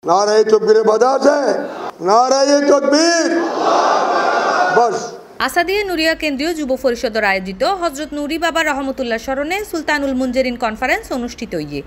নারায়ে তাকবীরে বাধা আছে? নারায়ে তাকবীর। বাস। আসাদিয়া নুরিয়া কেন্দ্রীয় যুব পরিষদের আয়োজিত হযরত নুরি বাবা রহমতুল্লাহ স্মরণে সুলতানুল মুনজেরিন কনফারেন্স অনুষ্ঠিত হইয়ে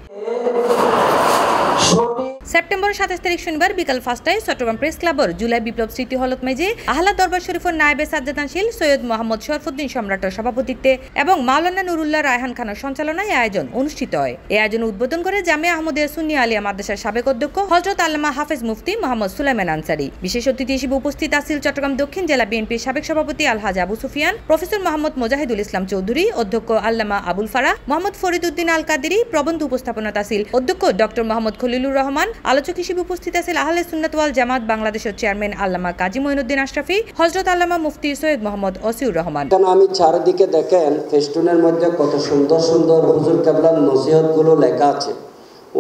সেপ্টেম্বর 27 তারিখ শনিবার বিকাল 5টায় চট্টগ্রাম প্রেস ক্লাবর জুলাই বিপ্লব স্মৃতি হলত মেজে আহলা দরবার শরীফের নায়েবে সাজ্জাদানশীল সৈয়দ মোহাম্মদ শরফুদ্দিন সম্রাটের সভাপতিত্বে এবং মাওলানা নুরুল্লাহ রায়হান খানের সঞ্চালনায় আয়োজন অনুষ্ঠিত হয়। এই আয়োজন উদ্বোধন করে জামিয়া আহমদিয়া সুন্নি আলিয়া মাদ্রাসার সাবেক অধ্যক্ষ হযরত আল্লামা হাফেজ মুফতি মোহাম্মদ সুলাইমান আনসারী। বিশেষ অতিথি হিসেবে উপস্থিত আছেন চট্টগ্রাম দক্ষিণ জেলা বিএনপির সাবেক সভাপতি আলহাজ আবু সুফিয়ান, প্রফেসর মোহাম্মদ মোজাহিদুল ইসলাম চৌধুরী, অধ্যক্ষ আল্লামা আবুল ফারাহ, মোহাম্মদ ফরিদউদ্দিন আল কাদেরী, প্রবন্ধ উপস্থাপনা তাসিল অধ্যক্ষ ডক্টর মোহাম্মদ খলিলুর রহমান। আলোচক হিসেবে উপস্থিত আছেন আহলে সুন্নাত ওয়াল জামাত বাংলাদেশের চেয়ারম্যান আল্লামা কাজী মঈনুদ্দিন আশরাফি, হযরত আল্লামা মুফতি সৈয়দ মোহাম্মদ ওসিউর রহমান। আমি চারদিকে দেখেন ফেস্টুনের মধ্যে কত সুন্দর সুন্দর হুজুর কেবলার নসিহতগুলো লেখা আছে।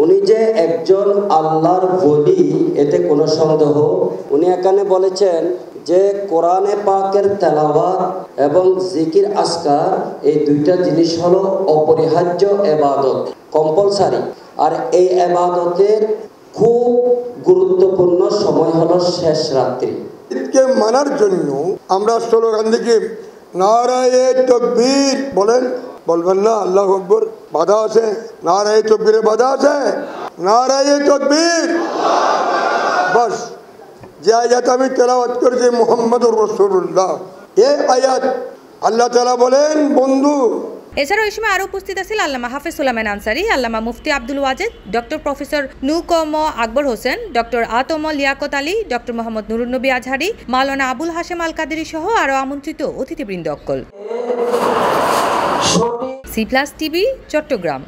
উনি যে একজন আল্লাহর ওলি এতে কোনো সন্দেহ। উনি এখানে বলেছেন যে কোরআনে পাকের তেলাওয়াত এবং জিকির আসকার এই দুইটা জিনিস হলো অপরিহার্য ইবাদত, কম্পালসারি। আর এই ইবাদতের খুব গুরুত্বপূর্ণ সময় হলো শেষ রাত্রি। ঈদকে মানার জন্য আমরা স্লোগান দিকে নারায়ে তাকবীর বলেন, বলবেন না আল্লাহু আকবার? বাধা আছে? নারায়ে তাকবীরে বাধা আছে? নারায়ে তাকবীর। বাস। যে আয়াত আমি তেলাওয়াত করেছি মুহাম্মদুর রাসূলুল্লাহ, এই আয়াত আল্লাহ তাআলা বলেন বন্ধু। এছাড়াও এই সময় আরো উপস্থিত আছেন আল্লামা হাফেজ সুলাইমান আনসারী, আল্লামা মুফতি Abdul Wazed, doctor professor নুকম Akbar Hossain, doctor আতম লিয়াকত আলী, ডক্টর মোহাম্মদ নুরুন নবী আজহারি, মাওলানা আবুল হাশেম আল কাদেরী সহ আরো আমন্ত্রিত অতিথিবৃন্দ অক্কল। C plus TV, Chittagong.